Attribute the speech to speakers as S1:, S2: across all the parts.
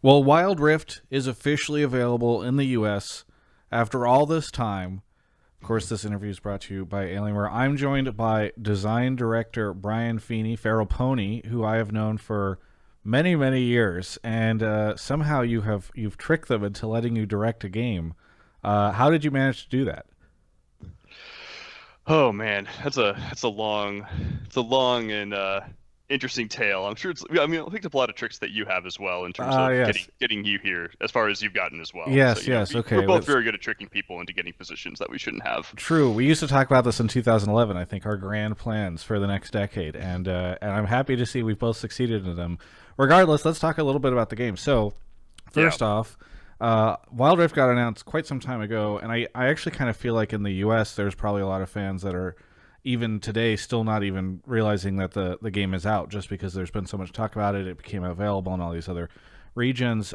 S1: Well, Wild Rift is officially available in the US after all this time. Of course, this interview is brought to you by Alienware. I'm joined by design director Brian Feeney, Feral Pony, who I have known for many, many years, and somehow you've tricked them into letting you direct a game. How did you manage to do that?
S2: Oh man, that's a long and interesting tale. I'm sure I mean, I picked up a lot of tricks that you have as well in terms of getting
S1: Yes,
S2: getting you here as far as you've gotten as well. So,
S1: yes.
S2: we're
S1: Okay,
S2: both very good at tricking people into getting positions that we shouldn't have.
S1: true. We used to talk about this in 2011. I think our grand plans for the next decade, and I'm happy to see we've both succeeded in them. Regardless, let's talk a little bit about the game. So,
S2: Yeah.
S1: first off, Wild Rift got announced quite some time ago, and I actually kind of feel like in the U.S. there's probably a lot of fans that are even today still not even realizing that the game is out just because there's been so much talk about it. It became available in all these other regions.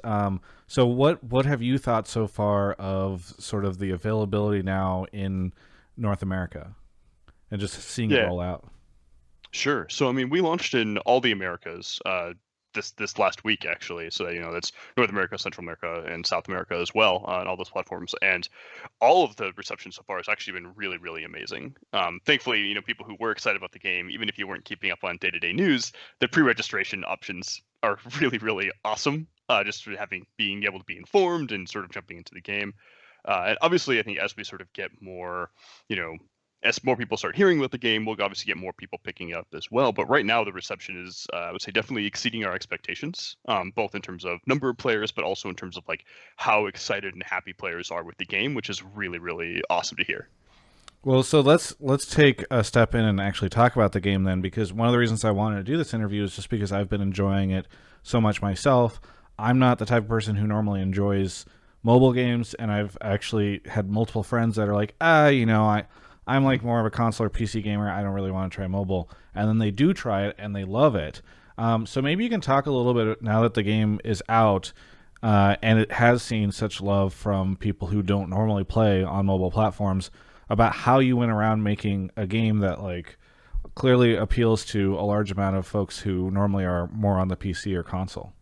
S1: So what have you thought so far of sort of the availability now in North America and just seeing it
S2: Yeah.
S1: roll out?
S2: Sure. So I mean, we launched in all the Americas this last week actually. So that's North America, Central America, and South America as well on all those platforms. And all of the reception so far has actually been really, really amazing. Thankfully, people who were excited about the game, even if you weren't keeping up on day-to-day news, the pre-registration options are really, really awesome. Just for being able to be informed and sort of jumping into the game. And obviously, I think as we sort of get more, you know, as more people start hearing about the game, we'll obviously get more people picking it up as well. But right now, the reception is, I would say, definitely exceeding our expectations, both in terms of number of players, but also in terms of like how excited and happy players are with the game, which is really, really awesome to hear.
S1: Well, so let's take a step in and actually talk about the game then, because one of the reasons I wanted to do this interview is just because I've been enjoying it so much myself. I'm not the type of person who normally enjoys mobile games, and I've actually had multiple friends that are like, I'm like more of a console or PC gamer. I don't really want to try mobile, and then they do try it and they love it. So maybe you can talk a little bit now that the game is out. And it has seen such love from people who don't normally play on mobile platforms about how you went around making a game that like clearly appeals to a large amount of folks who normally are more on the PC or console.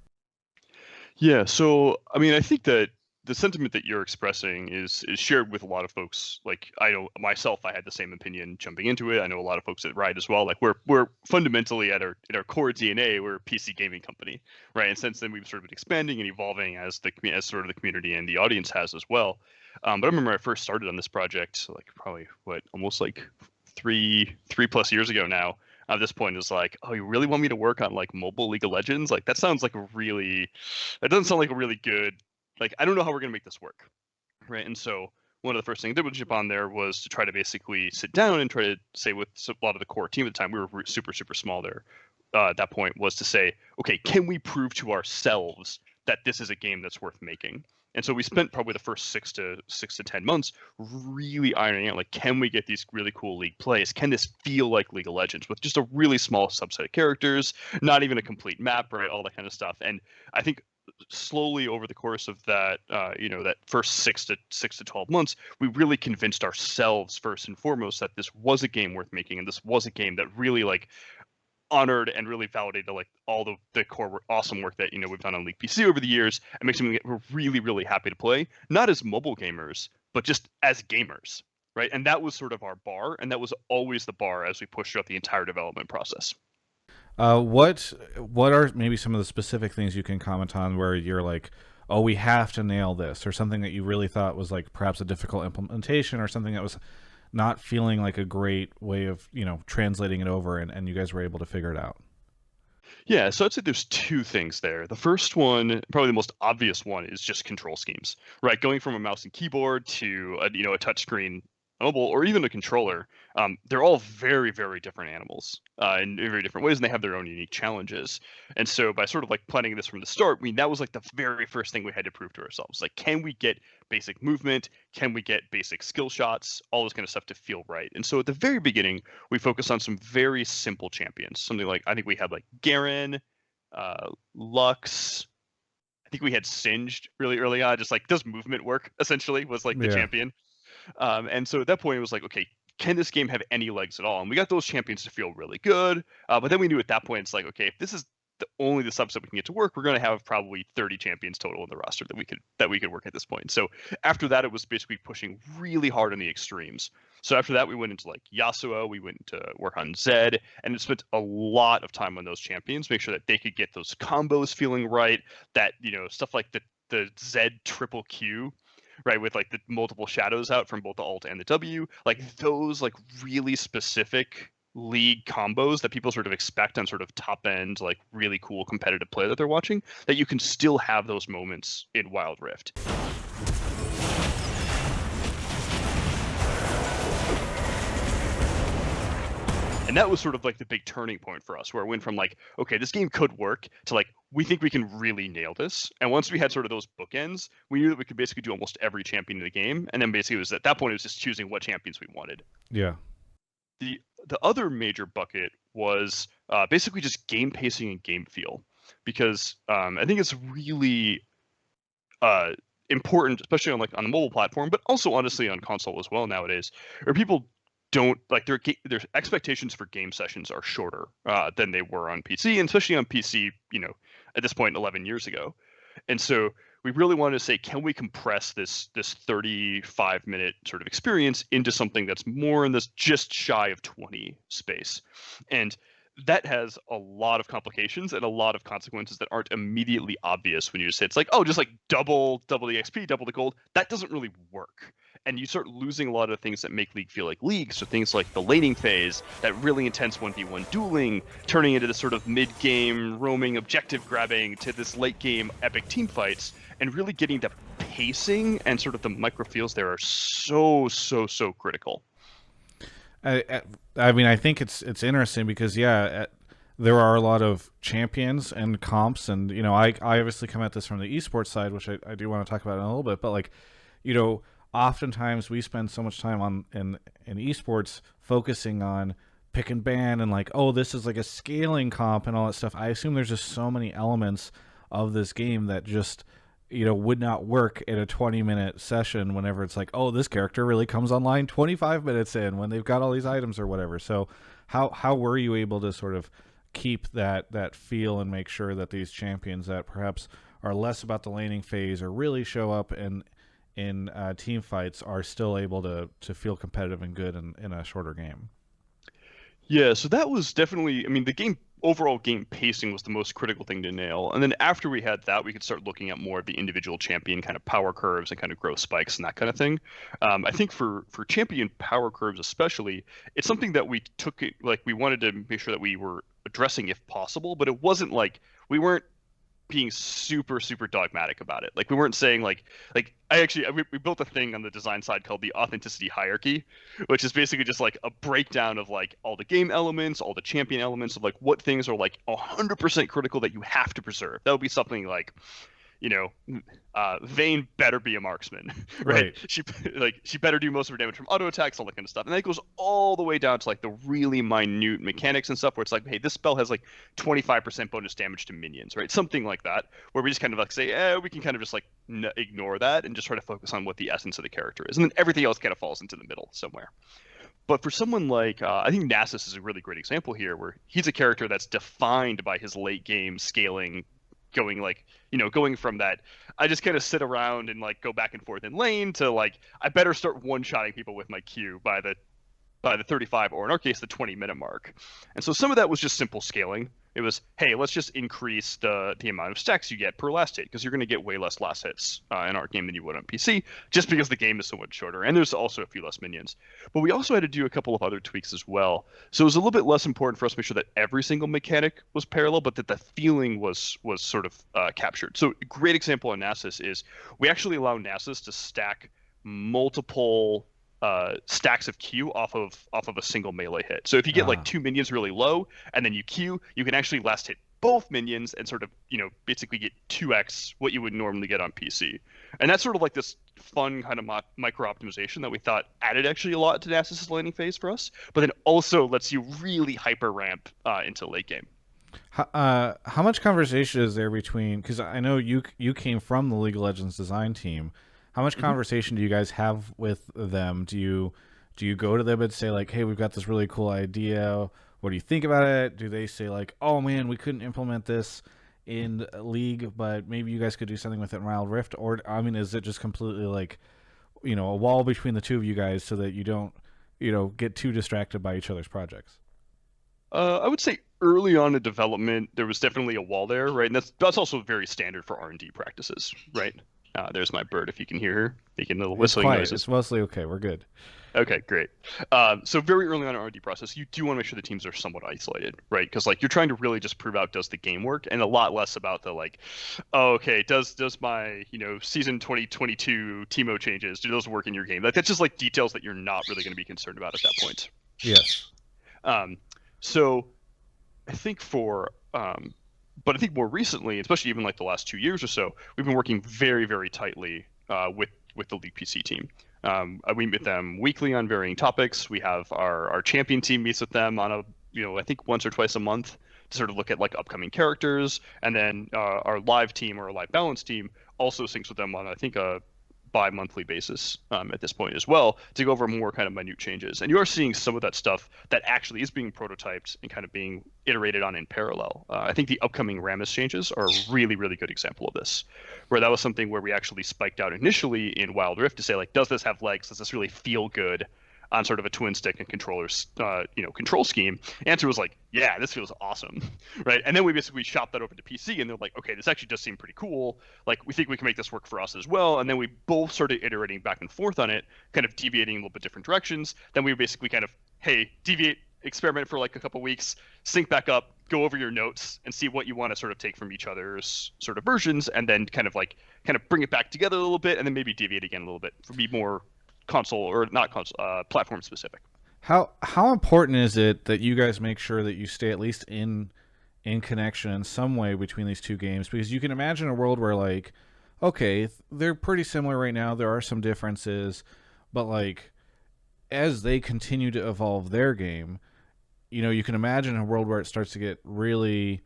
S2: Yeah, so I mean, I think that the sentiment that you're expressing is shared with a lot of folks. Like I know myself, I had the same opinion jumping into it. I know a lot of folks that ride as well. Like we're fundamentally at our core DNA, we're a PC gaming company, right? And since then, we've sort of been expanding and evolving as sort of the community and the audience has as well. But I remember I first started on this project, like probably what almost like three plus years ago now. At this point, is like, oh, you really want me to work on like mobile League of Legends? Like that sounds like a really that doesn't sound like a really good, like I don't know how we're gonna make this work, right? And so one of the first things I did with jump on there was to try to basically sit down and try to say with a lot of the core team at the time, we were super small there. At that point was to say, okay, can we prove to ourselves that this is a game that's worth making? And so we spent probably the first 6 to 10 months really ironing out, like, can we get these really cool league plays? Can this feel like League of Legends with just a really small subset of characters, not even a complete map, right? All that kind of stuff. And I think slowly over the course of that, that first 6 to 12 months, we really convinced ourselves first and foremost that this was a game worth making, and this was a game that really like honored and really validated like all the core awesome work that we've done on League PC over the years, and makes something that we're really really happy to play, not as mobile gamers, but just as gamers, right? And that was sort of our bar, and that was always the bar as we pushed throughout the entire development process.
S1: What are maybe some of the specific things you can comment on where you're like, oh, we have to nail this, or something that you really thought was like perhaps a difficult implementation, or something that was not feeling like a great way of translating it over, and you guys were able to figure it out.
S2: Yeah, so I'd say there's two things there. The first one, probably the most obvious one, is just control schemes, right? Going from a mouse and keyboard to a touchscreen mobile or even a controller, they're all very, very different animals in very different ways, and they have their own unique challenges. And so by sort of like planning this from the start, I mean, that was like the very first thing we had to prove to ourselves. Like, can we get basic movement? Can we get basic skill shots? All this kind of stuff to feel right. And so at the very beginning, we focused on some very simple champions. Something like, I think we had like Garen, Lux. I think we had Singed really early on. Just like, does movement work? Essentially, was like the
S1: Yeah.
S2: champion. And so at that point, it was like, okay, can this game have any legs at all? And we got those champions to feel really good. But then we knew at that point, it's like, okay, if this is only the subset we can get to work, we're going to have probably 30 champions total in the roster that we could work at this point. So after that, it was basically pushing really hard on the extremes. So after that, we went into like Yasuo, we went into work on Zed, and it spent a lot of time on those champions, make sure that they could get those combos feeling right, that, stuff like the Zed triple Q, right, with like the multiple shadows out from both the alt and the W, like those like really specific league combos that people sort of expect on sort of top end, like really cool competitive play that they're watching, that you can still have those moments in Wild Rift. And that was sort of like the big turning point for us, where it went from like, okay, this game could work, to like, we think we can really nail this. And once we had sort of those bookends, we knew that we could basically do almost every champion in the game. And then basically it was at that point, it was just choosing what champions we wanted.
S1: Yeah.
S2: The other major bucket was basically just game pacing and game feel, because I think it's really important, especially on the mobile platform, but also honestly on console as well nowadays, where people don't like their expectations for game sessions are shorter than they were on PC, and especially on PC, at this point 11 years ago. And so we really wanted to say, can we compress this 35-minute sort of experience into something that's more in this just shy of 20 space? And that has a lot of complications and a lot of consequences that aren't immediately obvious when you just say, it's like, oh, just like double the XP, double the gold. That doesn't really work. And you start losing a lot of things that make League feel like League. So things like the laning phase, that really intense 1v1 dueling, turning into this sort of mid-game roaming objective grabbing, to this late-game epic team fights, and really getting the pacing and sort of the micro feels there are so critical.
S1: I mean, I think it's interesting because, there are a lot of champions and comps, and, I obviously come at this from the esports side, which I do want to talk about in a little bit, but like, oftentimes we spend so much time in esports focusing on pick and ban and like, oh, this is like a scaling comp and all that stuff. I assume there's just so many elements of this game that just, would not work in a 20-minute session whenever it's like, oh, this character really comes online 25 minutes in when they've got all these items or whatever. So how were you able to sort of keep that feel and make sure that these champions that perhaps are less about the laning phase or really show up in team fights are still able to feel competitive and good in a shorter game?
S2: Yeah, so that was definitely, I mean, the overall game pacing was the most critical thing to nail. And then after we had that, we could start looking at more of the individual champion kind of power curves and kind of growth spikes and that kind of thing. I think for champion power curves especially, it's something that we took it, like we wanted to make sure that we were addressing if possible, but it wasn't like, we weren't being super dogmatic about it. Like we weren't saying we built a thing on the design side called the authenticity hierarchy, which is basically just like a breakdown of like all the game elements, all the champion elements of like what things are like 100% critical that you have to preserve. That would be something like, Vayne better be a marksman, right? She better do most of her damage from auto attacks, all that kind of stuff. And that goes all the way down to like the really minute mechanics and stuff where it's like, hey, this spell has like 25% bonus damage to minions, right? Something like that, where we just kind of like say, we can kind of just like ignore that and just try to focus on what the essence of the character is. And then everything else kind of falls into the middle somewhere. But for someone like, I think Nasus is a really great example here, where he's a character that's defined by his late game scaling, going from that I just kind of sit around and like go back and forth in lane to like I better start one-shotting people with my Q by the 35, or in our case the 20-minute mark. And so some of that was just simple scaling. It was, hey, let's just increase the amount of stacks you get per last hit, because you're going to get way less last hits in our game than you would on PC, just because the game is so much shorter, and there's also a few less minions. But we also had to do a couple of other tweaks as well. So it was a little bit less important for us to make sure that every single mechanic was parallel, but that the feeling was sort of captured. So a great example on Nasus is we actually allow Nasus to stack multiple stacks of Q off of a single melee hit. So if you get like two minions really low and then you Q, you can actually last hit both minions and sort of, basically get 2x what you would normally get on PC. And that's sort of like this fun kind of micro optimization that we thought added actually a lot to Nasus' laning phase for us, but then also lets you really hyper ramp into late game.
S1: How much conversation is there between, because I know you came from the League of Legends design team, how much conversation do you guys have with them? Do you go to them and say like, hey, we've got this really cool idea, What do you think about it? Do they say like, oh man, we couldn't implement this in League, but maybe you guys could do something with it in Wild Rift? Or I mean, is it just completely like, a wall between the two of you guys so that you don't, get too distracted by each other's projects?
S2: I would say early on in development, there was definitely a wall there, right? And that's also very standard for R&D practices, right? There's my bird, if you can hear her, making little
S1: It's
S2: whistling
S1: quiet.
S2: noises.
S1: It's mostly okay. We're good.
S2: Okay, great. So very early on in R&D process, you do want to make sure the teams are somewhat isolated, right? Because like you're trying to really just prove out does the game work, and a lot less about the like, oh, okay, does my season 2022 Teemo changes do those work in your game? Like that's just like details that you're not really going to be concerned about at that point.
S1: Yes.
S2: Um, so I think but I think more recently, especially even like the last 2 years or so, we've been working very, very tightly with the League PC team. We meet with them weekly on varying topics. We have our champion team meets with them on I think once or twice a month to sort of look at like upcoming characters, and then our live team or our live balance team also syncs with them on I think a bi-monthly basis at this point as well to go over more kind of minute changes. And you are seeing some of that stuff that actually is being prototyped and kind of being iterated on in parallel. I think the upcoming Rammus changes are a really, really good example of this, where that was something where we actually spiked out initially in Wild Rift to say, like, does this have legs? Does this really feel good on sort of a twin stick and controllers, control scheme? Answer was like, yeah, this feels awesome, right? And then we basically shot that over to PC, and they're like, okay, this actually does seem pretty cool. Like, we think we can make this work for us as well. And then we both started iterating back and forth on it, kind of deviating in a little bit different directions. Then we basically kind of, hey, deviate, experiment for like a couple weeks, sync back up, go over your notes, and see what you want to sort of take from each other's sort of versions, and then kind of bring it back together a little bit, and then maybe deviate again a little bit for be more console or not console platform specific.
S1: How important is it that you guys make sure that you stay at least in connection in some way between these two games? Because you can imagine a world where like, okay, they're pretty similar right now. There are some differences, but like as they continue to evolve their game, you can imagine a world where it starts to get really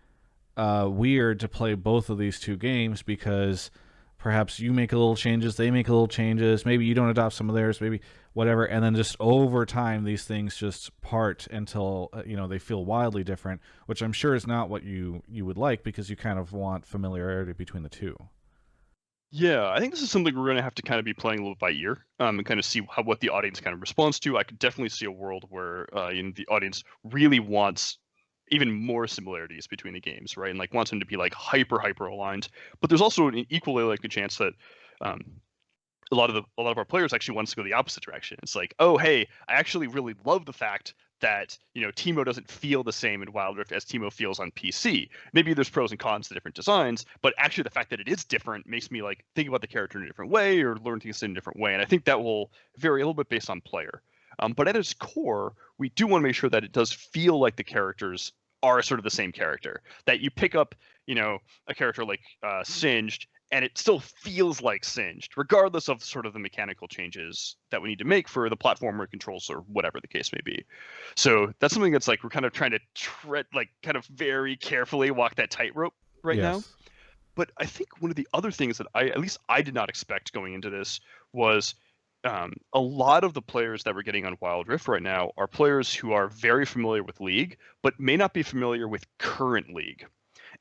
S1: weird to play both of these two games because perhaps you make a little changes, they make a little changes, maybe you don't adopt some of theirs, maybe whatever, and then just over time these things just part until they feel wildly different, which I'm sure is not what you would like because you kind of want familiarity between the two.
S2: Yeah, I think this is something we're going to have to kind of be playing a little by ear, and kind of see what the audience kind of responds to. I could definitely see a world where the audience really wants even more similarities between the games, right? And like wants them to be like hyper aligned. But there's also an equally like a chance that a lot of our players actually wants to go the opposite direction. It's like, oh hey, I actually really love the fact that Teemo doesn't feel the same in Wild Rift as Teemo feels on PC. Maybe there's pros and cons to different designs, but actually the fact that it is different makes me like think about the character in a different way or learn things in a different way. And I think that will vary a little bit based on player. But at its core, we do want to make sure that it does feel like the characters are sort of the same character. That you pick up, a character like Singed, and it still feels like Singed, regardless of sort of the mechanical changes that we need to make for the platformer controls or whatever the case may be. So that's something that's like we're kind of trying to tread, like kind of very carefully walk that tightrope right now. But I think one of the other things that at least I did not expect going into this was a lot of the players that we're getting on Wild Rift right now are players who are very familiar with League, but may not be familiar with current League.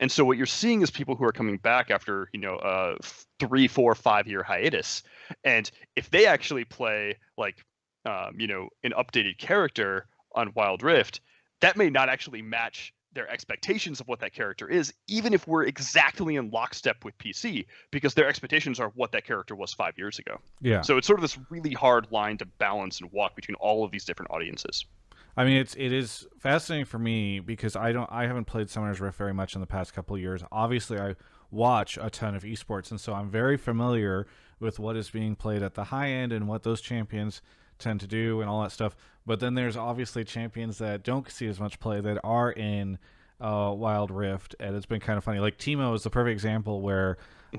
S2: And so what you're seeing is people who are coming back after, a 3, 4, 5 year hiatus. And if they actually play like, an updated character on Wild Rift, that may not actually match their expectations of what that character is, even if we're exactly in lockstep with PC, because their expectations are what that character was 5 years ago.
S1: Yeah.
S2: So it's sort of this really hard line to balance and walk between all of these different audiences.
S1: I mean, it is fascinating for me because I haven't played Summoner's Rift very much in the past couple of years. Obviously, I watch a ton of esports, and so I'm very familiar with what is being played at the high end and what those champions tend to do and all that stuff. But then there's obviously champions that don't see as much play that are in Wild Rift, and it's been kind of funny. Like Teemo is the perfect example where you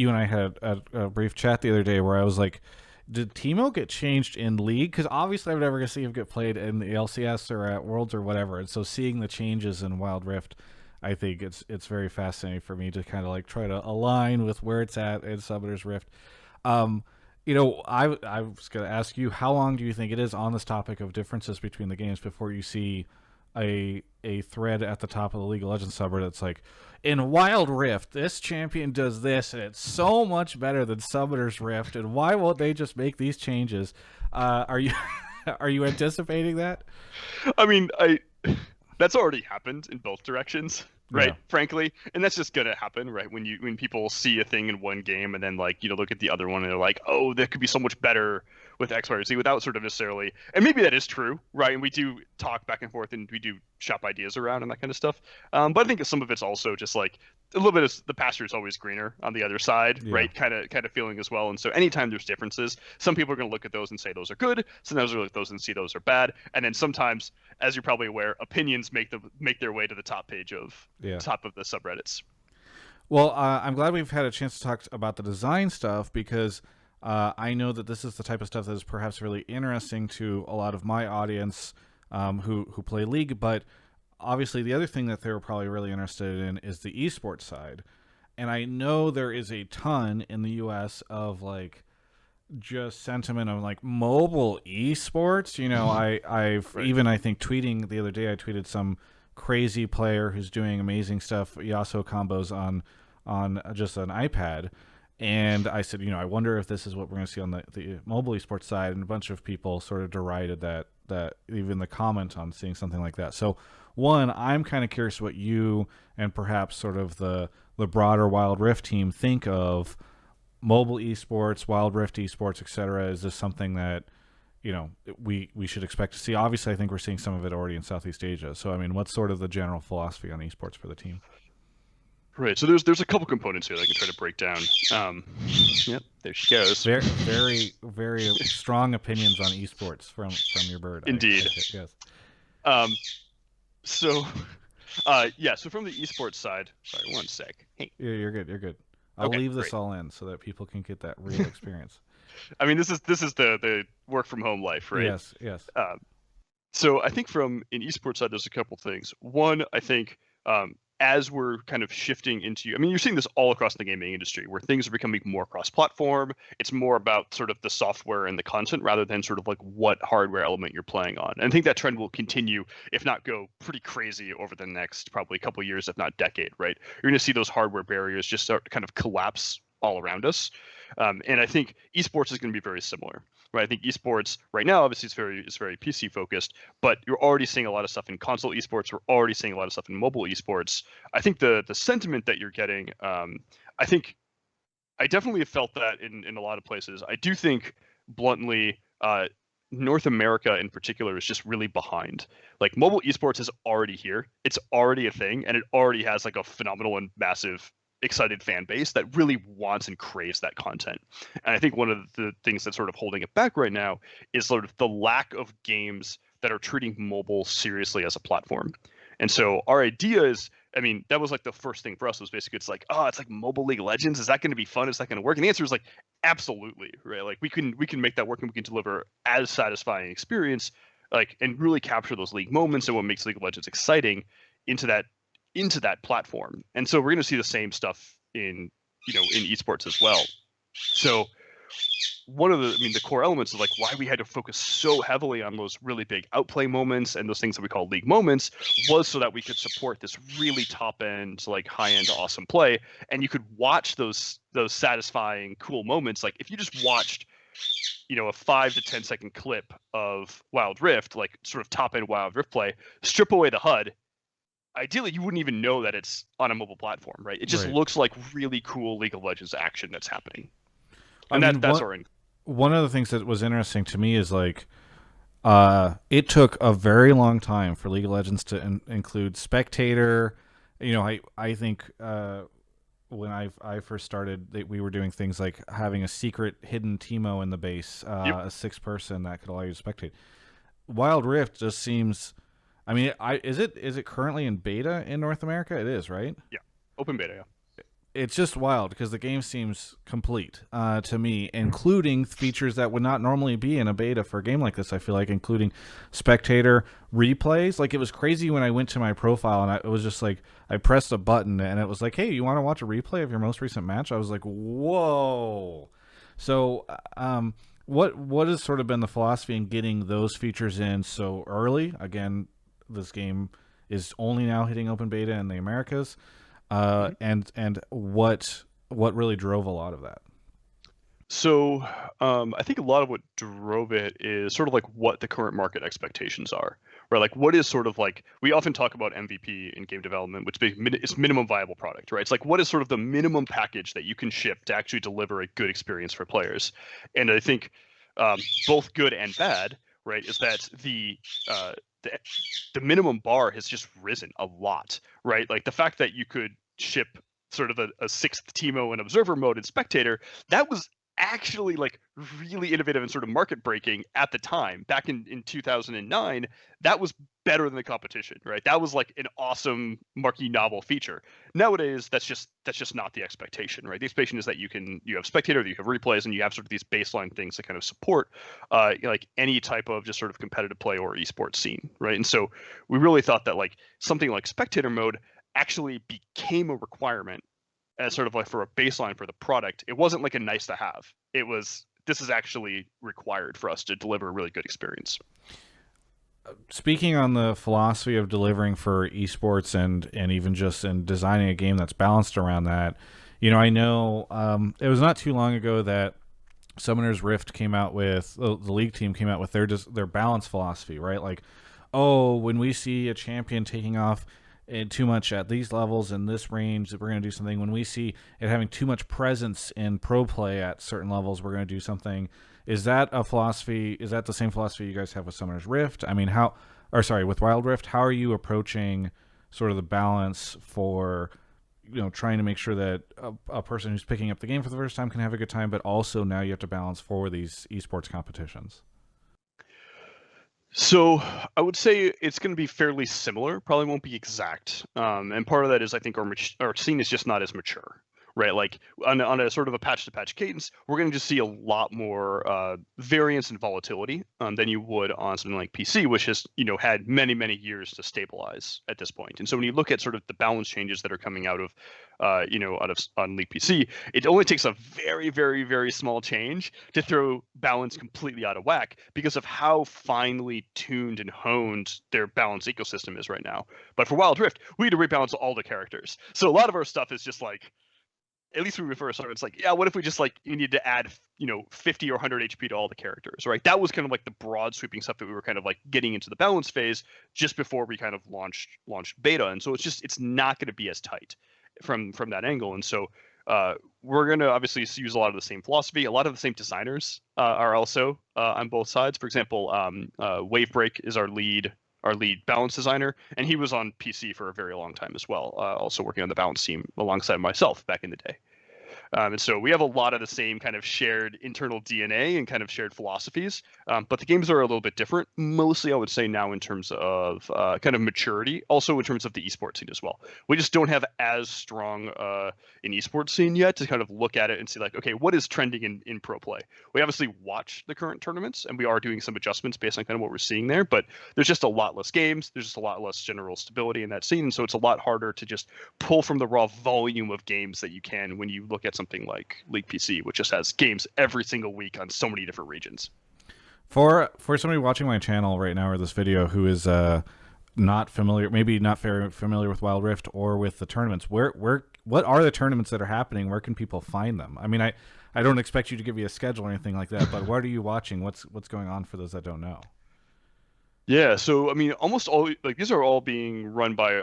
S1: and I had a brief chat the other day where I was like, did Teemo get changed in League? Because obviously I'm never going to see him get played in the LCS or at Worlds or whatever. And so seeing the changes in Wild Rift, I think it's very fascinating for me to kind of like try to align with where it's at in Summoner's Rift. I was going to ask you, how long do you think it is on this topic of differences between the games before you see a thread at the top of the League of Legends subreddit that's like, in Wild Rift, this champion does this, and it's so much better than Summoner's Rift, and why won't they just make these changes? Are you are you anticipating that?
S2: I mean, that's already happened in both directions, right?
S1: Yeah.
S2: Frankly, and that's just gonna happen, right? When people see a thing in one game and then like look at the other one and they're like, oh, that could be so much better with X, Y, or Z, without sort of necessarily, and maybe that is true, right? And we do talk back and forth and we do shop ideas around and that kind of stuff. But I think some of it's also just like a little bit of the pasture is always greener on the other side,
S1: Yeah.
S2: right? Kind of feeling as well. And so anytime there's differences, some people are going to look at those and say those are good. Sometimes they'll look at those and see those are bad. And then sometimes, as you're probably aware, opinions make their way to the top page of top of the subreddits.
S1: Well, I'm glad we've had a chance to talk about the design stuff because I know that this is the type of stuff that is perhaps really interesting to a lot of my audience who play League. But obviously, the other thing that they're probably really interested in is the esports side. And I know there is a ton in the U.S. of like just sentiment of like mobile esports. I've
S2: Right.
S1: even I think tweeting the other day, I tweeted some crazy player who's doing amazing stuff, Yasuo combos on just an iPad. And I said, I wonder if this is what we're going to see on the mobile esports side. And a bunch of people sort of derided that even the comment on seeing something like that. So, one, I'm kind of curious what you and perhaps sort of the broader Wild Rift team think of mobile esports, Wild Rift esports, etc. Is this something that we should expect to see? Obviously, I think we're seeing some of it already in Southeast Asia. So, I mean, what's sort of the general philosophy on esports for the team?
S2: Right. So there's a couple components here that I can try to break down. Yep, there she goes.
S1: Very, very, very strong opinions on esports from your bird.
S2: Indeed.
S1: Yes.
S2: So, yeah. So from the esports side, sorry, one sec. Hey.
S1: You're good. You're good. I'll
S2: Okay,
S1: leave this
S2: great.
S1: all in so that people can get that real experience.
S2: I mean, this is the work from home life, right?
S1: Yes. Yes.
S2: So I think from an esports side, there's a couple things. One, I think as we're kind of shifting into, I mean, you're seeing this all across the gaming industry where things are becoming more cross-platform. It's more about sort of the software and the content rather than sort of like what hardware element you're playing on. And I think that trend will continue, if not go pretty crazy over the next probably couple years, if not decade, right? You're going to see those hardware barriers just start to kind of collapse all around us. And I think esports is going to be very similar, right? I think esports right now, obviously, it's very PC focused, but you're already seeing a lot of stuff in console esports. We're already seeing a lot of stuff in mobile esports. I think the sentiment that you're getting, I think I definitely have felt that in a lot of places. I do think bluntly, North America in particular is just really behind. Like mobile esports is already here. It's already a thing, and it already has like a phenomenal and massive excited fan base that really wants and craves that content. And I think one of the things that's sort of holding it back right now is sort of the lack of games that are treating mobile seriously as a platform. And so our idea is, I mean, that was like the first thing for us was basically it's like, oh, it's like mobile League of Legends. Is that going to be fun? Is that going to work? And the answer is like, absolutely, right? Like we can make that work and we can deliver as satisfying experience, like, and really capture those league moments and what makes League of Legends exciting into that platform. And so we're going to see the same stuff in esports as well. So one of the core elements of like why we had to focus so heavily on those really big outplay moments and those things that we call league moments was so that we could support this really top end, like high end awesome play. And you could watch those satisfying cool moments. Like if you just watched a 5 to 10 second clip of Wild Rift, like sort of top end Wild Rift play, strip away the HUD, ideally you wouldn't even know that it's on a mobile platform, right? It just looks like really cool League of Legends action that's happening. And that's our
S1: one of the things that was interesting to me is like it took a very long time for League of Legends to include spectator. I think when I first started, we were doing things like having a secret hidden Teemo in the base, a 6-person that could allow you to spectate. Wild Rift just seems, I mean, is it currently in beta in North America? It is, right?
S2: Yeah, open beta. Yeah.
S1: It's just wild because the game seems complete to me, including features that would not normally be in a beta for a game like this. I feel like including spectator replays. Like it was crazy when I went to my profile and it was just like I pressed a button and it was like, "Hey, you want to watch a replay of your most recent match?" I was like, "Whoa!" So, what has sort of been the philosophy in getting those features in so early? Again, this game is only now hitting open beta in the Americas,
S2: Mhm.
S1: and what really drove a lot of that.
S2: So I think a lot of what drove it is sort of like what the current market expectations are, right? Like what is sort of like we often talk about MVP in game development, which is minimum viable product, right? It's like what is sort of the minimum package that you can ship to actually deliver a good experience for players, and I think both good and bad, right? Is that uh, the the minimum bar has just risen a lot, right? Like the fact that you could ship sort of a sixth Teemo and observer mode in spectator, that was actually like really innovative and sort of market breaking at the time back in 2009. That was better than the competition, right? That was like an awesome marquee novel feature. Nowadays that's just not the expectation, right? The expectation is that you have spectator, that you have replays, and you have sort of these baseline things that kind of support like any type of just sort of competitive play or esports scene, right? And so we really thought that like something like spectator mode actually became a requirement as sort of like for a baseline for the product. It wasn't like a nice to have. It was this is actually required for us to deliver a really good experience.
S1: Speaking on the philosophy of delivering for esports and even just in designing a game that's balanced around that, I know it was not too long ago that Summoner's Rift came out with the league team came out with their balance philosophy, right? Like, oh, when we see a champion taking off too much at these levels in this range, we're going to do something. When we see it having too much presence in pro play at certain levels, we're going to do something. Is that a philosophy? Is that the same philosophy you guys have with Summoner's Rift? I mean, with Wild Rift, how are you approaching sort of the balance for trying to make sure that a person who's picking up the game for the first time can have a good time, but also now you have to balance for these esports competitions?
S2: So I would say it's going to be fairly similar. Probably won't be exact. And part of that is I think our scene is just not as mature, right? Like on a sort of a patch to patch cadence, we're going to just see a lot more variance and volatility than you would on something like PC, which has had many years to stabilize at this point. And so when you look at sort of the balance changes that are coming out of on League PC, it only takes a very small change to throw balance completely out of whack because of how finely tuned and honed their balance ecosystem is right now. But for Wild Rift, we had to rebalance all the characters. So a lot of our stuff is just like, at least when we first started, it's like, yeah, what if we just like you need to add 50 or 100 HP to all the characters, right? That was kind of like the broad sweeping stuff that we were kind of like getting into the balance phase just before we kind of launched beta, and so it's not going to be as tight from that angle. And so we're going to obviously use a lot of the same philosophy. A lot of the same designers are also on both sides. For example, Wavebreak is our lead balance designer, and he was on PC for a very long time as well, also working on the balance team alongside myself back in the day. And so we have a lot of the same kind of shared internal DNA and kind of shared philosophies, but the games are a little bit different. Mostly, I would say now in terms of kind of maturity, also in terms of the esports scene as well. We just don't have as strong an esports scene yet to kind of look at it and see like, okay, what is trending in pro play? We obviously watch the current tournaments, and we are doing some adjustments based on kind of what we're seeing there, but there's just a lot less games. There's just a lot less general stability in that scene, and so it's a lot harder to just pull from the raw volume of games that you can when you look at something like League PC, which just has games every single week on so many different regions.
S1: For somebody watching my channel right now or this video who is not familiar, maybe not very familiar with Wild Rift or with the tournaments, what are the tournaments that are happening? Where can people find them? I mean, I don't expect you to give me a schedule or anything like that, but what are you watching? What's going on for those that don't know?
S2: Yeah, so I mean, almost all like these are all being run by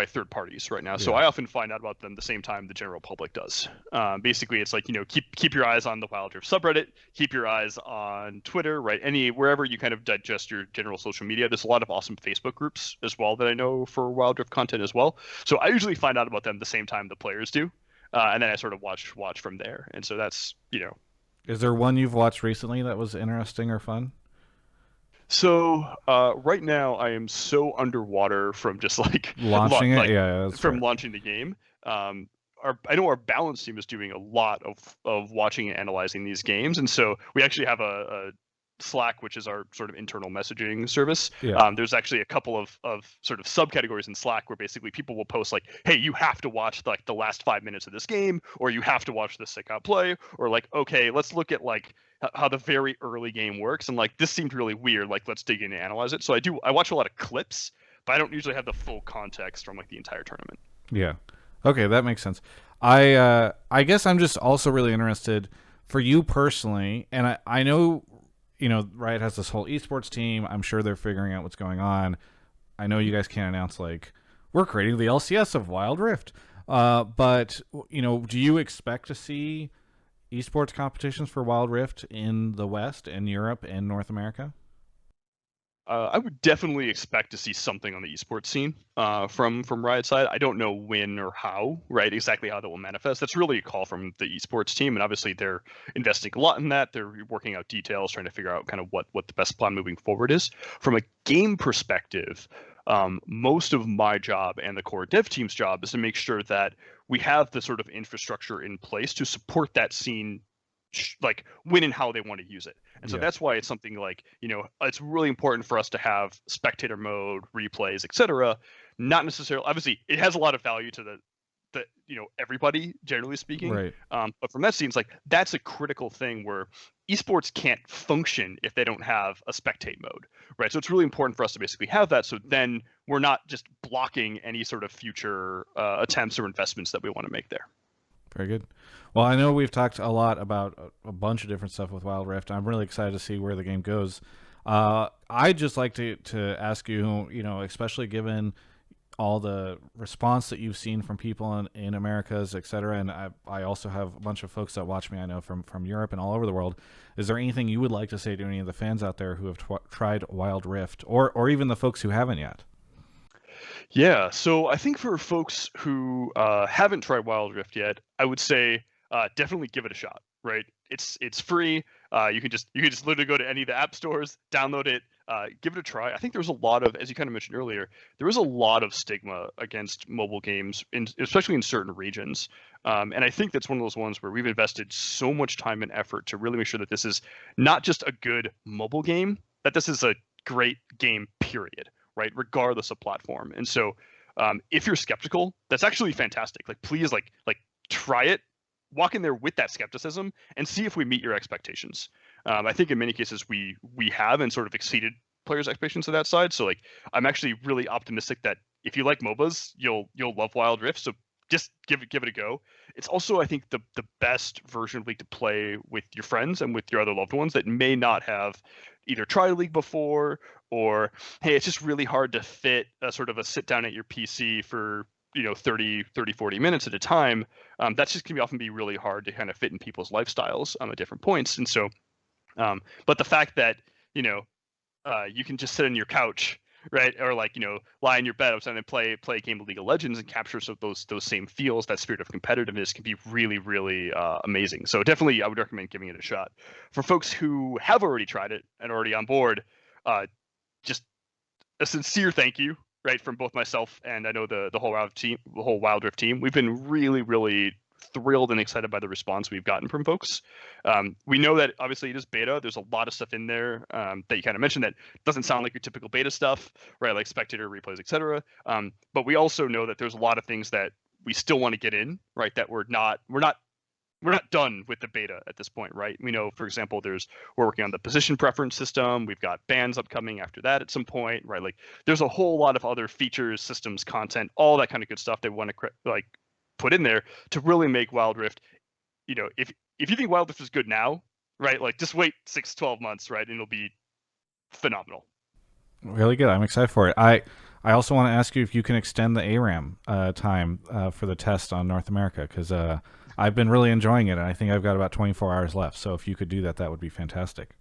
S2: third parties right now. So
S1: Yeah.
S2: I often find out about them the same time the general public does. Basically, it's like keep your eyes on the Wild Rift subreddit, keep your eyes on Twitter, right? Wherever you kind of digest your general social media. There's a lot of awesome Facebook groups as well that I know for Wild Rift content as well. So I usually find out about them the same time the players do, and then I sort of watch from there. And so that's.
S1: Is there one you've watched recently that was interesting or fun?
S2: So right now I am so underwater from just like
S1: Launching it?
S2: like
S1: Yeah, that's
S2: from
S1: fair.
S2: launching the game. I know our balance team is doing a lot of watching and analyzing these games, and so we actually have a Slack, which is our sort of internal messaging service.
S1: Yeah.
S2: There's actually a couple of sort of subcategories in Slack where basically people will post like, "Hey, you have to watch like the last 5 minutes of this game, or you have to watch this sick out play, or like, okay, let's look at like how the very early game works, and like this seemed really weird. Like, let's dig in and analyze it." So I watch a lot of clips, but I don't usually have the full context from like the entire tournament.
S1: Yeah. Okay, that makes sense. I guess I'm just also really interested for you personally, and I know Riot has this whole esports team. I'm sure they're figuring out what's going on. I know you guys can't announce like we're creating the LCS of Wild Rift, but do you expect to see esports competitions for Wild Rift in the West, in Europe, and North America?
S2: I would definitely expect to see something on the esports scene from Riot's side. I don't know when or how, right? Exactly how that will manifest. That's really a call from the esports team, and obviously they're investing a lot in that. They're working out details, trying to figure out kind of what the best plan moving forward is. From a game perspective, most of my job and the core dev team's job is to make sure that we have the sort of infrastructure in place to support that scene, like when and how they want to use it. And so that's why it's something like, it's really important for us to have spectator mode, replays, etc. Not necessarily, obviously, it has a lot of value to the everybody, generally speaking.
S1: Right.
S2: But from that seems like that's a critical thing where esports can't function if they don't have a spectate mode, right? So it's really important for us to basically have that. So then we're not just blocking any sort of future attempts or investments that we want to make there.
S1: Very good. Well, I know we've talked a lot about a bunch of different stuff with Wild Rift. I'm really excited to see where the game goes. I'd just like to ask you, especially given all the response that you've seen from people in Americas, et cetera, and I also have a bunch of folks that watch me, I know, from Europe and all over the world. Is there anything you would like to say to any of the fans out there who have tried Wild Rift, or even the folks who haven't yet?
S2: Yeah, so I think for folks who haven't tried Wild Rift yet, I would say definitely give it a shot. Right? It's free. You can just literally go to any of the app stores, download it, give it a try. I think there's a lot of, as you kind of mentioned earlier, there is a lot of stigma against mobile games, especially in certain regions. And I think that's one of those ones where we've invested so much time and effort to really make sure that this is not just a good mobile game, that this is a great game, period. Right, regardless of platform. And so, if you're skeptical, that's actually fantastic. Like, please, like try it, walk in there with that skepticism, and see if we meet your expectations. I think in many cases we have and sort of exceeded players' expectations to that side. So, like, I'm actually really optimistic that if you like MOBAs, you'll love Wild Rift. So just give it a go. It's also, I think, the best version of League to play with your friends and with your other loved ones that may not have either tried League before, or hey, it's just really hard to fit a sort of a sit down at your PC for 30 40 minutes at a time. That's just can often be really hard to kind of fit in people's lifestyles at different points. And so but the fact that you can just sit on your couch, right, or lie in your bed outside and play a game of League of Legends and capture some of those same feels, that spirit of competitiveness, can be really, really amazing. So definitely, I would recommend giving it a shot. For folks who have already tried it and are already on board, just a sincere thank you, right, from both myself and I know the whole Wild Rift team. We've been really, really thrilled and excited by the response we've gotten from folks. We know that obviously it is beta. There's a lot of stuff in there that you kind of mentioned that doesn't sound like your typical beta stuff, right? Like spectator replays, etc. But we also know that there's a lot of things that we still want to get in, right? That we're not done with the beta at this point, right? We know, for example, we're working on the position preference system. We've got bans upcoming after that at some point, right? Like there's a whole lot of other features, systems, content, all that kind of good stuff they want to put in there to really make Wild Rift, if you think Wild Rift is good now, right, like just wait 6-12 months, right, and it'll be phenomenal.
S1: Really good. I'm excited for it. I also want to ask you if you can extend the ARAM time for the test on North America, because I've been really enjoying it, and I think I've got about 24 hours left. So if you could do that, that would be fantastic.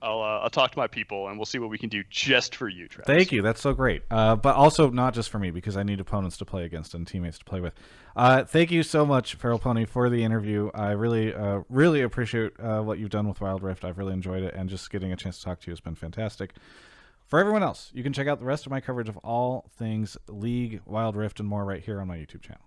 S2: I'll talk to my people, and we'll see what we can do just for you, Travis.
S1: Thank you. That's so great. But also not just for me, because I need opponents to play against and teammates to play with. Thank you so much, Feral Pony, for the interview. I really, really appreciate what you've done with Wild Rift. I've really enjoyed it, and just getting a chance to talk to you has been fantastic. For everyone else, you can check out the rest of my coverage of all things League, Wild Rift, and more right here on my YouTube channel.